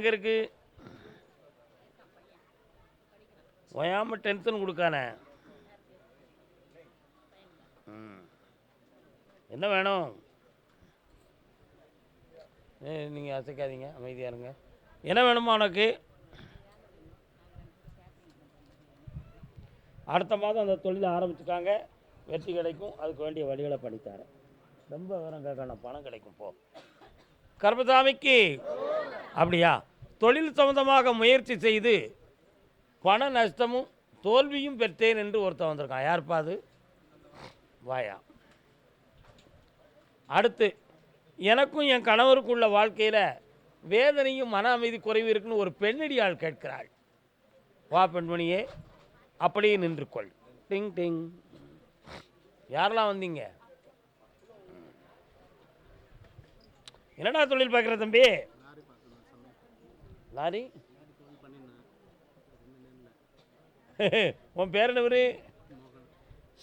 எங்கே இருக்கு? ஓயாமல் டென்ஷன் கொடுக்கானே. என்ன வேணும்? நீங்கள் அசைக்காதீங்க, அமைதியாக இருங்க. என்ன வேணுமா உனக்கு? அடுத்த மாதம் அந்த தொழிலை ஆரம்பிச்சுட்டாங்க, வெற்றி கிடைக்கும். அதுக்கு வேண்டிய வழிகளை பண்ணித்தரேன். ரொம்ப விவரம் கேட்கணும், பணம் கிடைக்கும். போ. கர்மசாமிக்கு அப்படியா? தொழில் சம்பந்தமாக முயற்சி செய்து பண நஷ்டமும் தோல்வியும் பெற்றேன் என்று ஒருத்தன் வந்திருக்கான். யாருப்பா அது? வாயா. அடுத்து, எனக்கும் என் கணவருக்குள்ள வாழ்க்கையில் வேதனையும் மன அமைதி குறைவு இருக்குன்னு ஒரு பெண்ணடியாள் கேட்கிறாள். வா பெண்மணியே, அப்படியே நின்றுக்கொள். டிங் டிங். யாரெல்லாம் வந்தீங்க? என்னடா தொழில் பார்க்குற தம்பி? லாரி. உன் பேர் என்ன?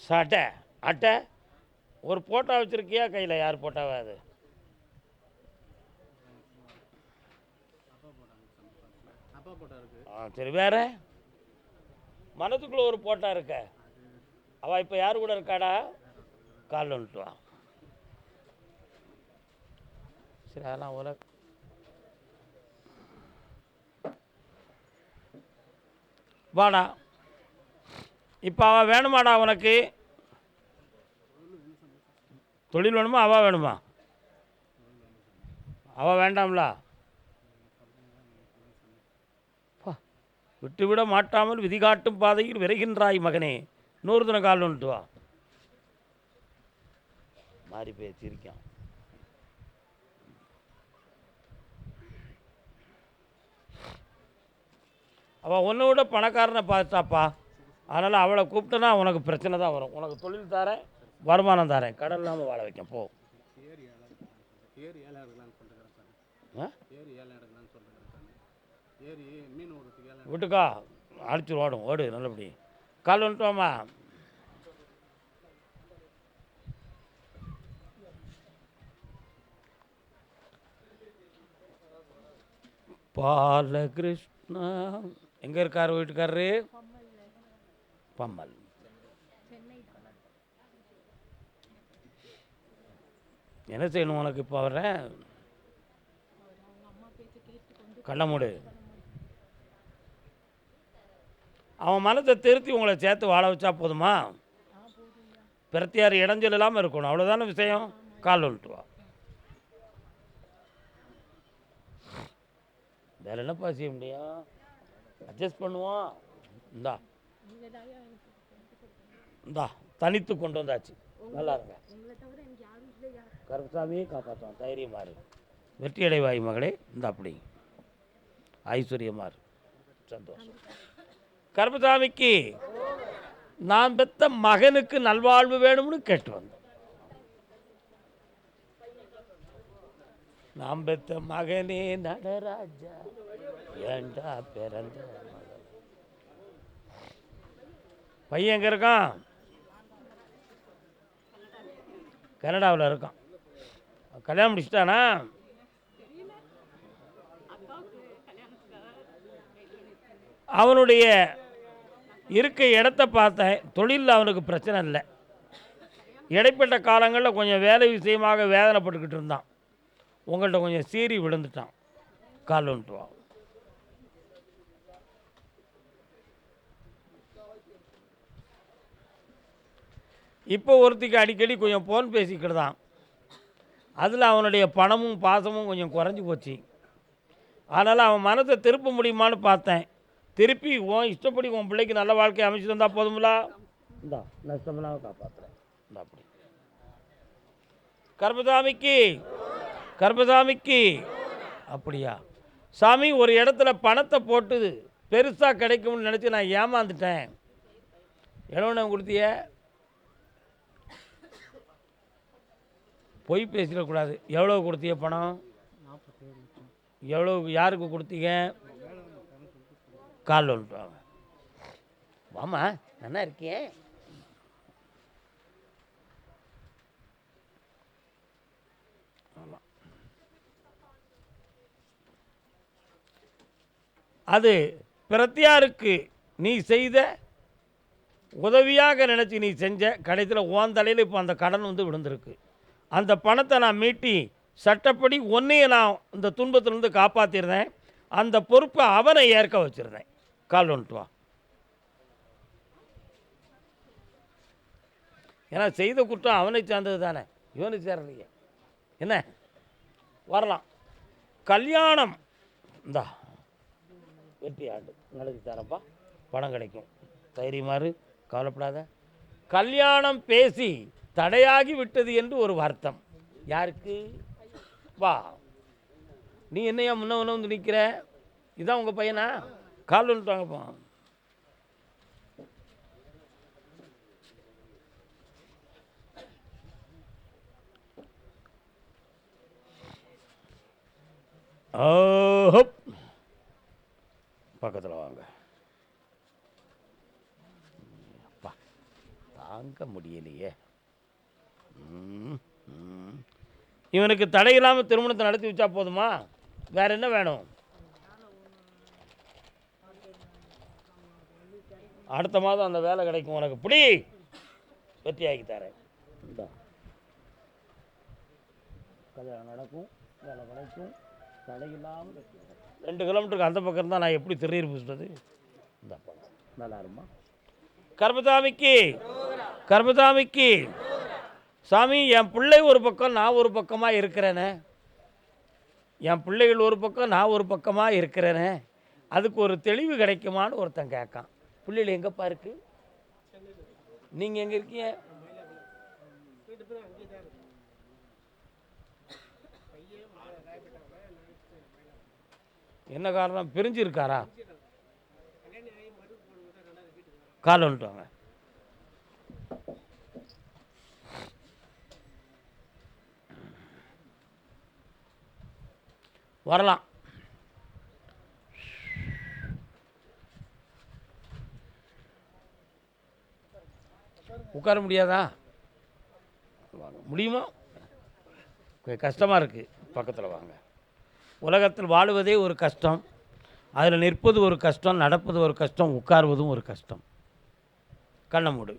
சட்டை அட்டை. ஒரு போட்டோ வச்சுருக்கியா கையில்? யார் போட்டோவா அது? சரி, வேற மனதுக்குள்ள ஒரு போட்டோ இருக்க. அவள் இப்போ யார் கூட இருக்காடா? காலில் வந்துட்டு வா. சரி, அதெல்லாம் உனக்கு வாடா. இப்போ அவள் வேணுமாடா உனக்கு? தொழில் வேணுமா? அவள் வேணுமா? அவள் வேண்டாம்ல. விட்டுவிட மாட்டாமல் விதி காட்டும் பாதையில் விரைகின்றாய் மகனே. இன்னொரு தினம் கால் வந்துட்டு வா. மாறி பேசியிருக்கான். அவள் ஒன்றை விட பணக்காரனை பார்த்தாப்பா. அதனால் அவளை கூப்பிட்டனா உனக்கு பிரச்சனை தான் வரும். உனக்கு தொழில் தரேன், வருமானம் தரேன், கடன் இல்லாமல் வாழ வைக்க. போ. விட்டுக்கா, அடிச்சு ஓடும். ஓடு நல்லபடி. கால் வந்துட்டோமா? பாலகிருஷ்ணா எங்கே இருக்கார் வீட்டுக்காரரு? பம்மல். என்ன செய்யணும் உனக்கு? இப்போ வர்ற கள்ளமுடு. அவன் மனத்தை திருத்தி உங்களை சேர்த்து வாழ வச்சா போதுமா? பிரத்தியார் இடைஞ்சல் இல்லாமல் இருக்கணும், அவ்வளோதானே விஷயம். கால் வந்துட்டு வா. வேற என்னப்பா செய்ய முடியும்? அட்ஜஸ்ட் பண்ணுவோம். இந்தா இந்தா தனித்து கொண்டு வந்தாச்சு. நல்லா இருங்க. கருப்பசாமியே காப்பாற்றுவான். தைரியமாறு, வெற்றி அடைவாய் மகளே. இந்த அப்படி ஐஸ்வர்யமாறு. சந்தோஷம். கருப்பசாமிக்கு நான் பெற்ற மகனுக்கு நல்வாழ்வு வேணும்னு கேட்டு வந்தேன். நாம் பெற்ற மகனே நடராஜா, ஏண்டா பிறந்த மகன். பையன் எங்கே இருக்கான்? கனடாவில் இருக்கான். கல்யாணம் முடிச்சிட்டானா? அவனுடைய இருக்க இடத்த பார்த்தேன். தொழிலில் அவனுக்கு பிரச்சனை இல்லை. இடைப்பட்ட காலங்களில் கொஞ்சம் வேலை விஷயமாக வேதனைப்பட்டுக்கிட்டு இருந்தான். உங்கள்கிட்ட கொஞ்சம் சீறி விழுந்துட்டான். கால் வந்துட்டு வா. இப்போ ஒருத்திக்கு அடிக்கடி கொஞ்சம் ஃபோன் பேசிக்கிட்டு. அதில் அவனுடைய பணமும் பாசமும் கொஞ்சம் குறைஞ்சி போச்சு. அதனால் அவன் மனத்தை திருப்ப முடியுமான்னு பார்த்தேன். திருப்பி உன் இஷ்டப்படி உன் பிள்ளைக்கு நல்ல வாழ்க்கையை அமைச்சு தந்தால் போதுங்களா? இந்தா நஷ்டமெல்லாம் காப்பாற்றுறேன். இந்த அப்படி கர்மசாமிக்கு. கர்மசாமிக்கு அப்படியா? சாமி, ஒரு இடத்துல பணத்தை போட்டு பெருசாக கிடைக்கும்னு நினச்சி நான் ஏமாந்துட்டேன். எவ்வளோ கொடுத்திய? பொய் பேசிடக்கூடாது. எவ்வளோ கொடுத்திய பணம்? எவ்வளோ? யாருக்கு கொடுத்தீங்க? கால் வந்துட்டாங்க. வாமா, நல்லா இருக்கேன். அது பிரத்தியாருக்கு நீ செய்த உதவியாக நினச்சி நீ செஞ்ச, கடைசியில் உன் தலையில் இப்போ அந்த கடன் வந்து விழுந்திருக்கு. அந்த பணத்தை நான் மீட்டி சட்டப்படி ஒன்றையை நான் இந்த துன்பத்திலேருந்து காப்பாற்றிருந்தேன். அந்த பொறுப்பை அவனை ஏற்க வச்சுருந்தேன். கால் வந்துட்டு வா. ஏன்னா செய்த குற்றம் அவனை சார்ந்தது தானே, இவனுக்கு சேரலையே. என்ன வரலாம். கல்யாணம் இந்தா வெற்றி ஆண்டு நடத்தி தரப்பா, பணம் கிடைக்கும். தைரியமாறு, கவலைப்படாத. கல்யாணம் பேசி தடையாகி விட்டது என்று ஒரு வருத்தம். யாருக்கு? வா, நீ என்னையா முன்ன வந்து நிற்கிற? இதான் உங்கள் பையனா? கால் வந்துட்டாங்கப்பா. பக்கத்தில் வாங்க. அப்பா தாங்க முடியலையே. இவனுக்கு தடையில்லாமல் திருமணத்தை நடத்தி வச்சா போதுமா? வேற என்ன வேணும்? அடுத்த மாதம் அந்த வேலை கிடைக்கும் உனக்கு. பிடி, வெற்றியாக்கி தரேன். கல்யாணம் நடக்கும், வேலை கிடைக்கும், தடையில்லாமல். 2 கிலோமீட்டருக்கு அந்த பக்கம் இருந்தால் நான் எப்படி திடீர் பூசுறது? இந்த பக்கம் நல்லா இருமா. கர்மசாமிக்கு, கர்மசாமிக்கு. சாமி, என் பிள்ளை ஒரு பக்கம், நான் ஒரு பக்கமாக இருக்கிறேனே. என் பிள்ளைகள் ஒரு பக்கம், நான் ஒரு பக்கமாக இருக்கிறேனே. அதுக்கு ஒரு தெளிவு கிடைக்குமான்னு ஒருத்தன் கேட்கான். பிள்ளைகள் எங்கேப்பா இருக்கு? நீங்கள் எங்கே இருக்கீங்க? என்ன காரணம்? பிரிஞ்சு இருக்காரா? கால் வந்துட்டாங்க. வரலாம். உட்கார முடியாதா? முடியுமா? கஷ்டமாக இருக்குது. பக்கத்தில் வாங்க. உலகத்தில் வாழுவதே ஒரு கஷ்டம், அதில் நிற்பது ஒரு கஷ்டம், நடப்பது ஒரு கஷ்டம், உட்காருவதும் ஒரு கஷ்டம். கண்ணை மூடு.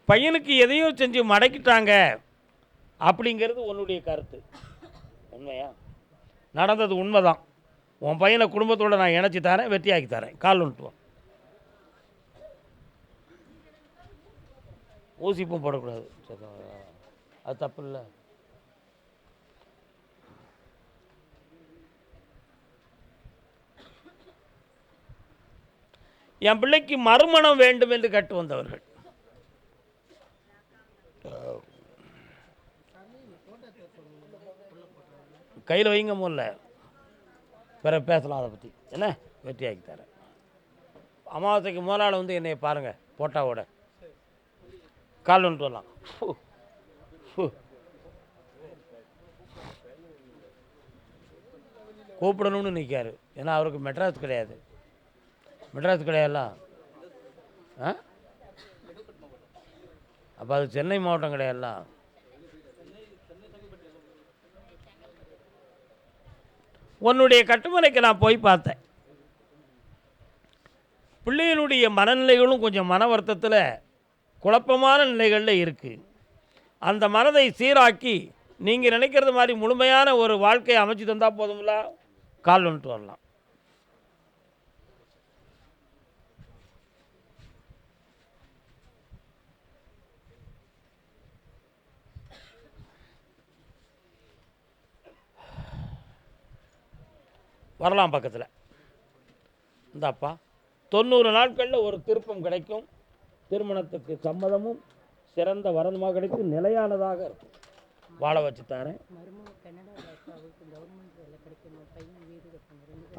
பையனுக்கு எதையோ செஞ்சு மடக்கிட்டாங்க அப்படிங்கிறது உன்னுடைய கருத்து. உண்மையா? நடந்தது உண்மைதான். உன் பையனை குடும்பத்தோடு நான் இணைச்சி தரேன், வெற்றியாக்கி தரேன். கால் வந்துட்டுவோம். ஊசிப்பும் போடக்கூடாது, அது தப்பு இல்லை. என் பிள்ளைக்கு மறுமணம் வேண்டும் என்று கேட்டு வந்தவர்கள். கையில் வைங்க முதல்ல, பிறகு பேசலாம் அதை பற்றி. என்ன? வெற்றியாக்கி தரேன். அமாவாசைக்கு முதலாள் வந்து என்னை பாருங்கள் போட்டாவோட. கால் வந்துட்டு வரலாம். கூப்பிடணும்னு நிற்காரு. ஏன்னா அவருக்கு மெட்ராஸ் கிடையாது. மெட்ராஸ் கிடையாதுல்ல. அப்போ அது சென்னை மாவட்டம் கிடையாதுல்ல. உன்னுடைய கட்டுமனைக்கு நான் போய் பார்த்தேன். பிள்ளைகளுடைய மனநிலைகளும் கொஞ்சம் மன வருத்தத்தில் குழப்பமான நிலைகளில் இருக்குது. அந்த மனதை சீராக்கி நீங்கள் நினைக்கிறது மாதிரி முழுமையான ஒரு வாழ்க்கையை அமைச்சு தந்தால் போதும்ல. கால் வந்துட்டு வரலாம். வரலாம் பக்கத்தில். இந்தாப்பா, 90 நாட்களில் ஒரு திருப்பம் கிடைக்கும். திருமணத்துக்கு சம்மதமும் சிறந்த வரணுமாக கிடைக்கும், நிலையானதாக இருக்கும். வாழ வச்சு தரேன்.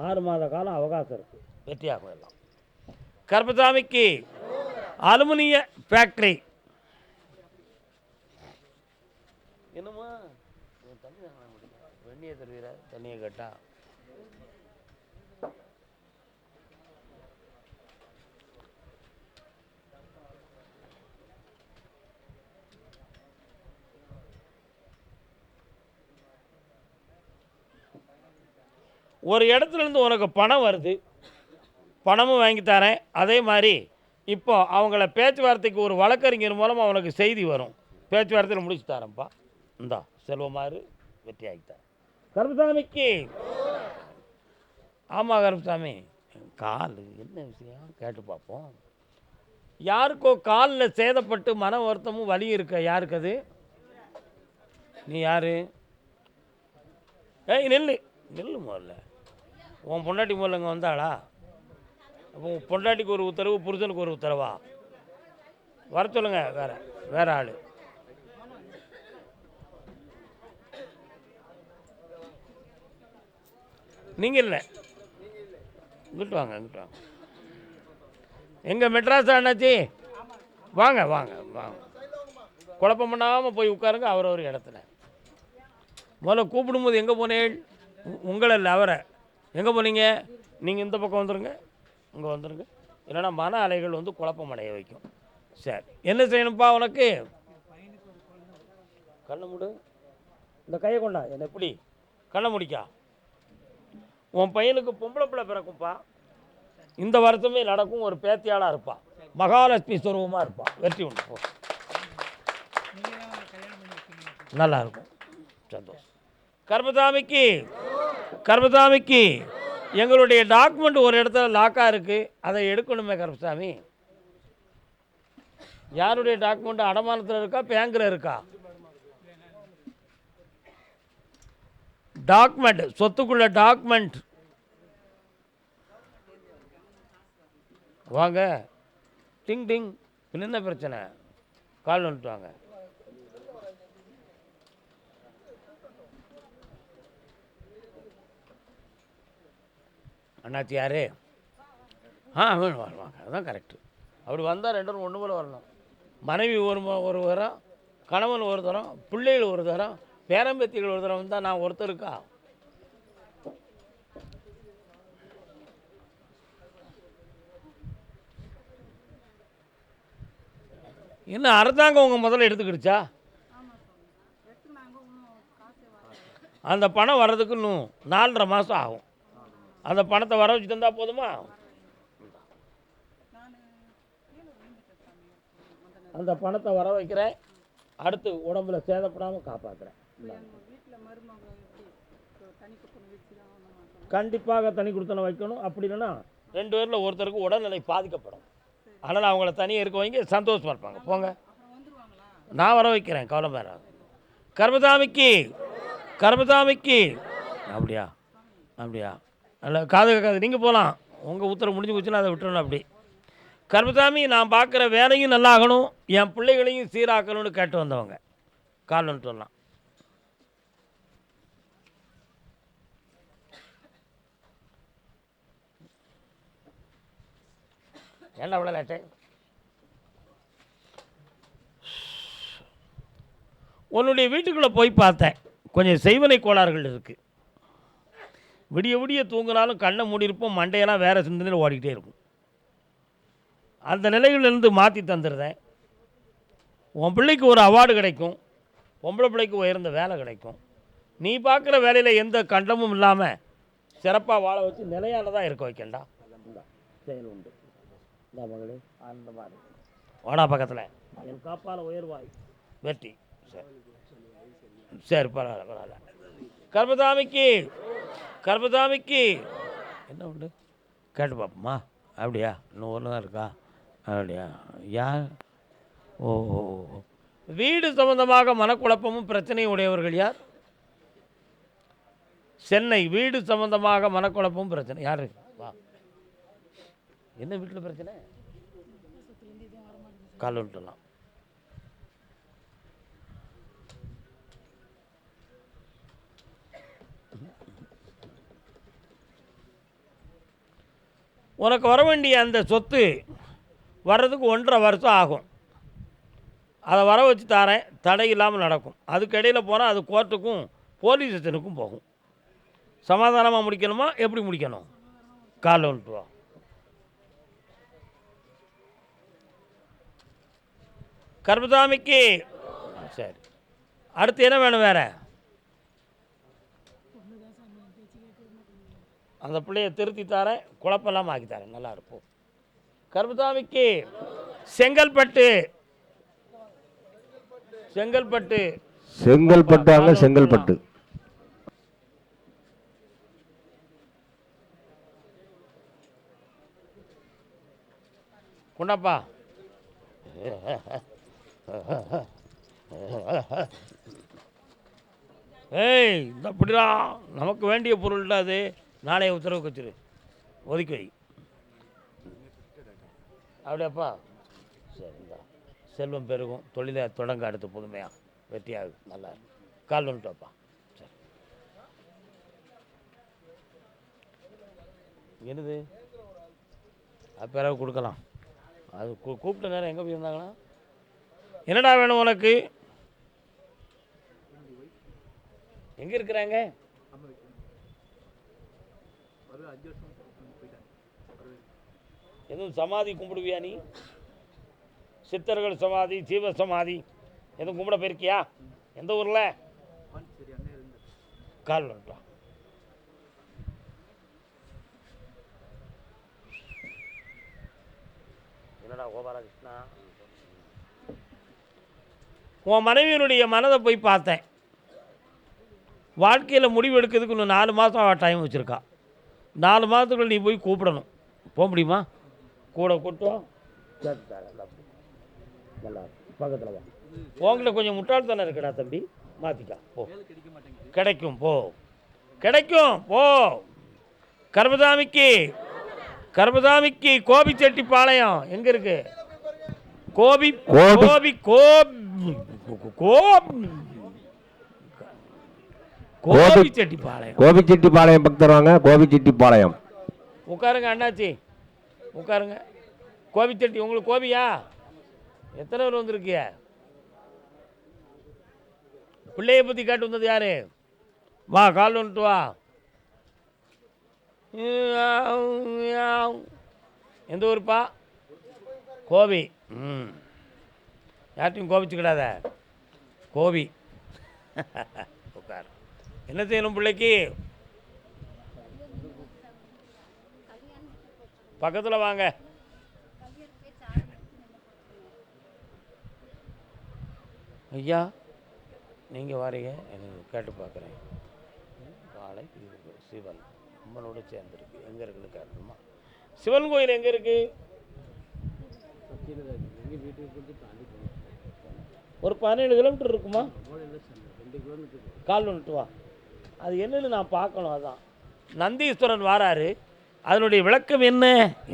6 மாத காலம் அவகாசம் இருக்குது. வெற்றியாகும் எல்லாம். கர்மசாமிக்கு அலுமினிய ஃபேக்ட்ரி. என்னம்மா தண்ணி வெண்ணியை தருவீர? தண்ணியை கேட்டா ஒரு இடத்துலேருந்து உனக்கு பணம் வருது, பணமும் வாங்கி தரேன். அதே மாதிரி இப்போ அவங்கள பேச்சுவார்த்தைக்கு ஒரு வழக்கறிஞர் மூலமாக அவனுக்கு செய்தி வரும், பேச்சுவார்த்தையில் முடிச்சு தரேன்ப்பா, இந்தா செல்வமாறு வெற்றி ஆகிட்டார். கருப்புசாமிக்கு ஆமாம் கருப்புசாமி, கால் என்ன விஷயம் கேட்டு பார்ப்போம். யாருக்கோ காலில் சேதப்பட்டு மன வருத்தமும் வலி இருக்க, யாருக்கு அது? நீ யார்? ஏய் நெல்லு நெல்லு முதல்ல. உன் பொண்டாட்டி முதல்ல இங்கே வந்தாளா? அப்போ பொண்டாட்டிக்கு ஒரு உத்தரவு, புருஷனுக்கு ஒரு உத்தரவா? வர சொல்லுங்க. வேற ஆள். நீங்கள் இல்லை, இங்கிட்டு வாங்க, இங்கிட்டு வாங்க. எங்கள் மெட்ராஸ் அண்ணாச்சி வாங்க வாங்க வாங்க, குழப்பம் பண்ணாமல் போய் உட்காருங்க அவரவர் இடத்துல. முதல்ல கூப்பிடும்போது எங்கே போனேன்? உங்களை இல்லை, அவரை. எங்கே போனீங்க? நீங்கள் இந்த பக்கம் வந்துடுங்க, இங்கே வந்துடுங்க, இல்லைன்னா மன அலைகள் வந்து குழப்பம் அடைய வைக்கும். சரி, என்ன செய்யணும்ப்பா உனக்கு? கண்ணை மூடு, இந்த கையை கொண்டா. என்ன எப்படி கண்ணை முடிக்கா? உன் பையனுக்கு பொம்பளை பிள்ளை பிறக்கும்ப்பா, இந்த வருஷமே நடக்கும். ஒரு பேத்தியாளாக இருப்பாள், மகாலட்சுமி ஸ்வரூபமாக இருப்பாள். வெற்றி உண்டு, நல்லா இருக்கும், சந்தோஷம். கருப்பசாமிக்கு எங்களுடைய டாக்குமெண்ட் ஒரு இடத்துல லாக்காக இருக்குது, அதை எடுக்கணுமே கருப்பசாமி. யாருடைய டாக்குமெண்ட் அடமானத்தில் இருக்கா, பேங்கில் இருக்கா? டாக்குமெண்ட், சொத்துக்குள்ள டாக்குமெண்ட். வாங்க, டிங் டிங். என்ன பிரச்சனை? கால் வந்துட்டு வாங்க. அண்ணாச்சி யார்? வேணும் வாங்க, அதுதான் கரெக்டு. அப்படி வந்தால் ரெண்டு பேரும் ஒன்று போல வரணும். மனைவி ஒரு தரம், கணவன் ஒரு தரம், பிள்ளைகள் ஒரு தரம், பேரம்பேத்திகள் ஒரு தரம் வந்தால் நான் ஒருத்தருக்கா? என்ன அரசாங்கம் உங்கள் முதல்ல எடுத்துக்கிடுச்சா? அந்த பணம் வர்றதுக்கு இன்னும் 4.5 மாதம் ஆகும். அந்த பணத்தை வர வச்சு தந்தால் போதுமா? அந்த பணத்தை வர வைக்கிறேன், அடுத்து உடம்புல சேதப்படாமல் காப்பாற்றுறேன். கண்டிப்பாக தனி கொடுத்தன வைக்கணும். அப்படி இல்லைன்னா 2 பேரில் ஒருத்தருக்கு உடல்நிலை பாதிக்கப்படும். அதனால் அவங்கள தனியாக இருக்க வைங்க, சந்தோஷமாக இருப்பாங்க. போங்க, நான் வர வைக்கிறேன், கவலை வேற. கருப்பசாமிக்கு அப்படியா? நல்ல காது கேட்காது, நீங்கள் போகலாம். உங்கள் உத்தரவு முடிஞ்சு போச்சுன்னா அதை விட்டுறணும். அப்படி கருப்பசாமி, நான் பார்க்குற வேலையும் நல்லா ஆகணும், என் பிள்ளைகளையும் சீராக்கணும்னு கேட்டு வந்தவங்க கால் வந்துட்டு வரலாம். ஏன்டா அவ்வளோ லேட்டு? உன்னுடைய வீட்டுக்குள்ளே போய் பார்த்தேன், கொஞ்சம் செய்வனை கோளாறுகள் இருக்குது. விடிய தூங்கினாலும் கண்ணை மூடியிருப்போம், மண்டையெல்லாம் வேறு சிந்தனையில் ஓடிக்கிட்டே இருக்கும். அந்த நிலையிலிருந்து மாற்றி தந்துடுறேன். உன் பிள்ளைக்கு ஒரு அவார்டு கிடைக்கும், பொம்பளை பிள்ளைக்கு உயர்ந்த வேலை கிடைக்கும். நீ பார்க்குற வேலையில் எந்த கண்டமும் இல்லாமல் சிறப்பாக வாழ வச்சு நிலையால் தான் இருக்க வைக்கண்டா. செயல் உண்டு இந்த மகளே, அந்த மாதிரி வாடா பக்கத்தில். என் காப்பால் உயர்வாய் வெற்றி. சரி, பரவாயில்ல. கருப்பசாமிக்கு என்ன உண்டு கேட்டு பார்ப்போமா? அப்படியா? இன்னும் ஒன்று தான் இருக்கா? அப்படியா? யார்? ஓ, வீடு சம்பந்தமாக மனக்குழப்பமும் பிரச்சனையும் உடையவர்கள் யார்? சென்னை. வீடு சம்பந்தமாக மனக்குழப்பமும் பிரச்சனை யார்? வா. என்ன வீட்டில் பிரச்சனை? கால் விட்டுலாம். உனக்கு வர வேண்டிய அந்த சொத்து வர்றதுக்கு 1.5 வருஷம் ஆகும். அதை வர வச்சு தரேன், தடை இல்லாமல் நடக்கும். அதுக்கு இடையில் போனால் அது கோர்ட்டுக்கும் போலீஸ் ஸ்டேஷனுக்கும் போகும். சமாதானமாக முடிக்கணுமா? எப்படி முடிக்கணும்? காலில் வந்துட்டு வா. கருப்பசாமிக்கு சரி. அடுத்து என்ன வேணும் வேறு? அந்த பிள்ளையை திருத்தி தரேன், குழப்பெல்லாம் ஆக்கி தரேன். நல்லா இருப்போம். கர்மசாமிக்கு செங்கல்பட்டு செங்கல்பட்டு செங்கல்பட்டாங்க. செங்கல்பட்டு குண்டப்பா. ஏய் இந்த அப்படிதான் நமக்கு வேண்டிய பொருள்டா அது. நாளைய உத்தரவுக்கு வச்சிரு, ஒதுக்கி வை. அப்படியாப்பா? சரிங்களா. செல்வம் பெருகும், தொழிலை தொடங்க அடுத்து புதுமையாக வெற்றியாகும். நல்லா இருக்கும். கால் வந்துட்டோப்பா. சரி. என்னது அது பிறகு கொடுக்கலாம். அது கூப்பிட்ட நேரம் எங்கே போயிருந்தாங்கன்னா, என்னடா வேணும் உனக்கு? எங்கே இருக்கிறாங்க? எதுவும் சமாதி கும்பிடுவியா நீ? சித்தர்கள் சமாதி, ஜீவ சமாதி எதுவும் கும்பிட போயிருக்கியா? எந்த ஊரில்? கால் வந்துட்டோம். என்னடா கோபாலகிருஷ்ணா, உன் மனைவியினுடைய மனதை போய் பார்த்தேன். வாழ்க்கையில் முடிவு எடுக்கிறதுக்கு இன்னும் 4 மாதம் அவள் டைம் வச்சுருக்கா. 4 மாதத்துக்குள்ள நீ போய் கூப்பிடணும். போக முடியுமா? கூட கூட்டம் நல்லா பக்கத்தில் வா. உங்கள்கிட்ட கொஞ்சம் முட்டாள்தனம் இருக்குடா தம்பி, மாற்றிக்கா. போ, கிடைக்கும். போ, கிடைக்கும். போ. கர்மசாமிக்கு கர்மசாமிக்கு கோபிச்செட்டிப்பாளையம் எங்கே இருக்கு? கோபி கோபி கோபிச்செட்டிப்பாளையம். கோபிச்செட்டிப்பாளையம் பக்தர் வாங்க. கோபிச்செட்டிப்பாளையம் உட்காருங்க அண்ணாச்சி, உட்காருங்க. கோபிச்செட்டி உங்களுக்கு கோபியா? எத்தனை பேர் வந்திருக்கிய? பிள்ளையை பற்றி கேட்டு வந்தது யாரு? வா, கால் வந்துட்டு வா. எந்த ஊருப்பா? கோபி. யார்ட்டையும் கோபிச்சுக்கிடாத. கோபி. உட்கார். என்ன செய்யணும் பிள்ளைக்கு? பக்கத்தில் வாங்க. ஐயா நீங்கள் வாரீங்க, எனக்கு கேட்டு பார்க்குறேன். காலை சிவன் அம்மனோடு சேர்ந்துருக்கு. எங்கே இருக்குன்னு கேட்கணுமா? சிவன் கோயில் எங்கே இருக்குது? ஒரு 17 கிலோமீட்டர் இருக்குமா? கால் வந்துட்டு வா. அது என்னன்னு நான் பார்க்கணும். அதான் நந்தீஸ்வரன் வாராரு, அதனுடைய விளக்கம் என்ன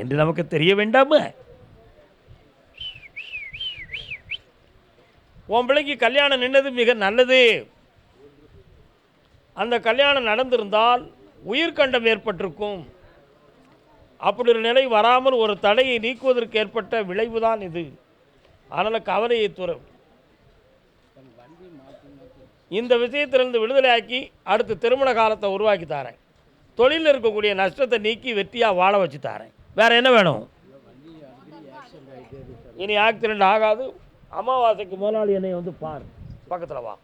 என்று நமக்கு தெரிய வேண்டாம? உன் பிள்ளைக்கு கல்யாணம் நின்னது மிக நல்லது. அந்த கல்யாணம் நடந்திருந்தால் உயிர்கண்டம் ஏற்பட்டிருக்கும். அப்படி ஒரு நிலை வராமல் ஒரு தடையை நீக்குவதற்கு ஏற்பட்ட விளைவுதான் இது. அதனால் கவலையை துறை. இந்த விஷயத்திலிருந்து விடுதலையாக்கி அடுத்து திருமண காலத்தை உருவாக்கி தாரேன். தொழிலில் இருக்கக்கூடிய நஷ்டத்தை நீக்கி வெற்றியாக வாழ வச்சு தாரேன். வேறு என்ன வேணும்? இனி ஆக்சிடெண்ட் ஆகாது. அமாவாசைக்கு முதல் என்னை வந்து பார். பக்கத்தில் வா.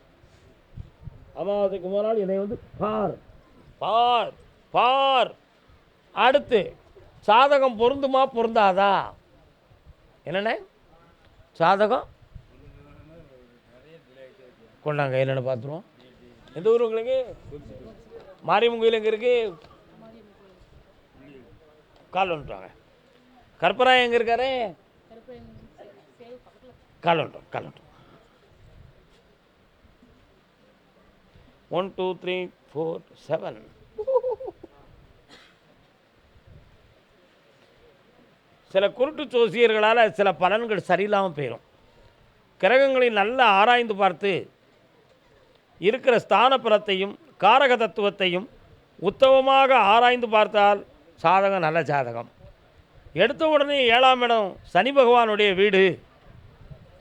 அமாவாசைக்கு முதல் என்னை வந்து பார் பார் பார். அடுத்து சாதகம் பொருந்துமா பொருந்தாதா? என்னென்ன சாதகம் கொண்டாங்க, என்னென்னு பார்த்துருவோம். எந்த ஊர் உங்களுக்கு? மாரியம்மன் கோயில் எங்கே இருக்குது? கால் வந்துட்டாங்க. கற்பராயம் எங்கே இருக்காரு? கால் வந்துட்டோம். கால் வந்துட்டோம். 1 2 3 4 7. சில குருட்டு ஜோசியர்களால் சில பலன்கள் சரியில்லாமல் போயிடும். கிரகங்களை நல்லா ஆராய்ந்து பார்த்து இருக்கிற ஸ்தான பலத்தையும் காரக தத்துவத்தையும் உத்தமமாக ஆராய்ந்து பார்த்தால் சாதகம் நல்ல ஜாதகம். எடுத்த உடனே 7ஆம் இடம் சனி பகவானுடைய வீடு.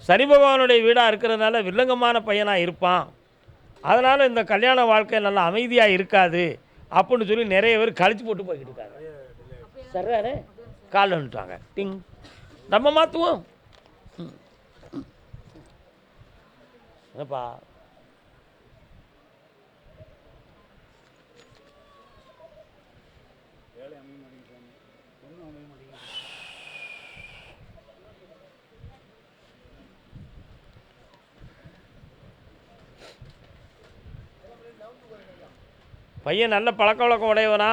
சனி பகவானுடைய வீடாக இருக்கிறதுனால வில்லங்கமான பையனாக இருப்பான். அதனால் இந்த கல்யாண வாழ்க்கை நல்லா அமைதியாக இருக்காது அப்படின்னு சொல்லி நிறைய பேர் கழிச்சு போட்டு போய்கிட்டு இருக்காங்க. சர்றாரு கால் வந்துட்டாங்க. டிங். நம்ம மாற்றுவோம். என்னப்பா பையன் நல்ல பழக்க வழக்கம் உடையவனா?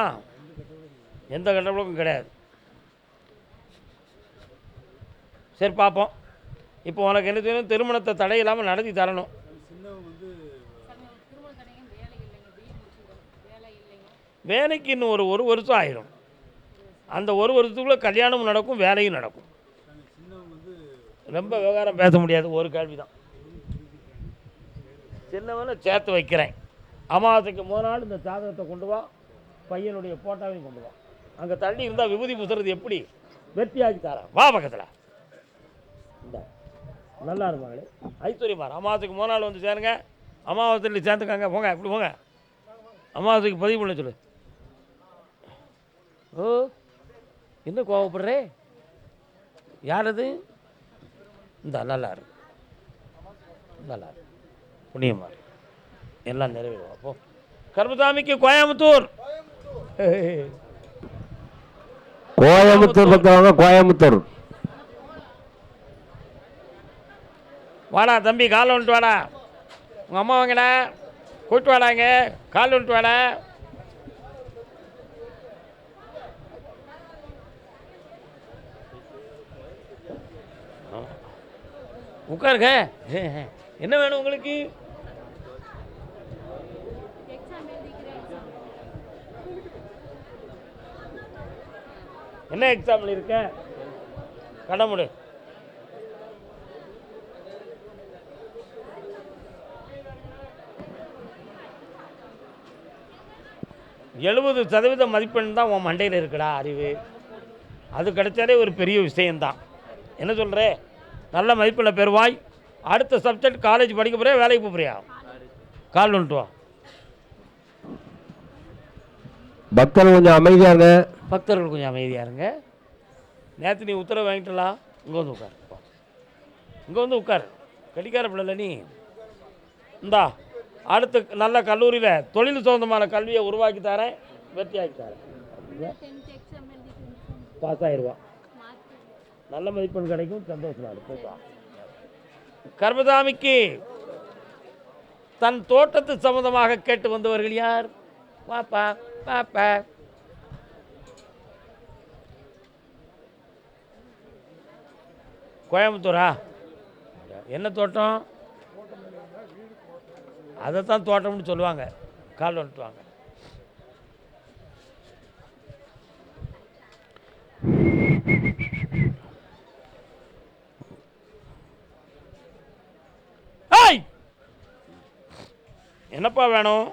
எந்த கெட்ட பழக்கம் கிடையாது. சரி பார்ப்போம். இப்போ உனக்கு என்ன செய்யணும்? திருமணத்தை தடை இல்லாமல் நடத்தி தரணும். வேலைக்கு இன்னும் ஒரு வருஷம் ஆயிரும். அந்த ஒரு வருஷத்துக்குள்ளே கல்யாணமும் நடக்கும், வேலையும் நடக்கும். ரொம்ப விவகாரம் பேச முடியாது. ஒரு கேள்வி தான். சின்னவனை சேர்த்து வைக்கிறேன். அமாவாசைக்கு முதல் நாள் இந்த ஜாதகத்தை கொண்டு வா, பையனுடைய போட்டாவையும் கொண்டு வா. அங்கே தள்ளி இருந்தால் விபூதி புசுறது எப்படி வெற்றியாக்கி தரேன். வா பக்கத்தில். இந்த நல்லா இருப்பாங்களே ஐஸ்வர்யமார். அமாவாசைக்கு முதல் நாள் வந்து சேருங்க. அமாவாசையில் சேர்ந்துக்காங்க. போங்க, இப்படி போங்க. அமாவாசைக்கு பதிவு பண்ண சொல்லு. ஓ, என்ன கோவப்படுறே? யார் அது? இந்த நல்லா இருக்கு, நல்லா இருக்கு, புண்ணியமாக எல்லாம் நிறைவேறும். அப்போ கர்மசாமிக்கு கோயம்புத்தூர். கோயம்புத்தூர் பக்தவங்க கோயம்புத்தூர். வாடா தம்பி, கால் வந்துட்டு வாடா. உங்கள் அம்மா வாங்கடா, கூப்பிட்டு வாடாங்க. கால் வந்துட்டு வாடா. உட்காருங்க. என்ன வேணும் உங்களுக்கு? என்ன எக்ஸாம்பிள் இருக்க? கடமுடு. %70 மதிப்பெண் தான் உன் மண்டையில் இருக்குடா அறிவு. அது கிடைச்சாலே ஒரு பெரிய விஷயந்தான். என்ன சொல்கிற? நல்ல மதிப்பெண்ணில் பெறுவாய். அடுத்த சப்ஜெக்ட் காலேஜ் படிக்க போறியா, வேலைக்கு போறியா? கால் வந்துட்டு வா. பக்தர்கள் கொஞ்சம் அமைதியாங்க. பக்தர்கள் கொஞ்சம் அமைதியாக இருங்க. நேற்று நீ உத்தரவு வாங்கிட்டலாம். இங்கே வந்து உட்கார். இங்கே வந்து உட்கார். கடிக்கார பிள்ளை நீ. இந்தா அடுத்து நல்ல கல்லூரியில் தொழில் சொந்தமான கல்வியை உருவாக்கி தரேன், வெற்றியாக்கி தரேன். பாஸ் ஆயிடுவான். நல்ல மதிப்பெண் கிடைக்கும். சந்தோஷமா இருக்கும். கர்மசாமிக்கு தன் தோட்டத்து சம்பந்தமாக கேட்டு வந்தவர்கள் யார்? பாப்பா பாப்பா. கோயம்புத்தூரா? என்ன தோட்டம்? அதைத்தான் தோட்டம்னு சொல்லுவாங்க. கால் வந்துட்டு வாங்க. என்னப்பா வேணும்?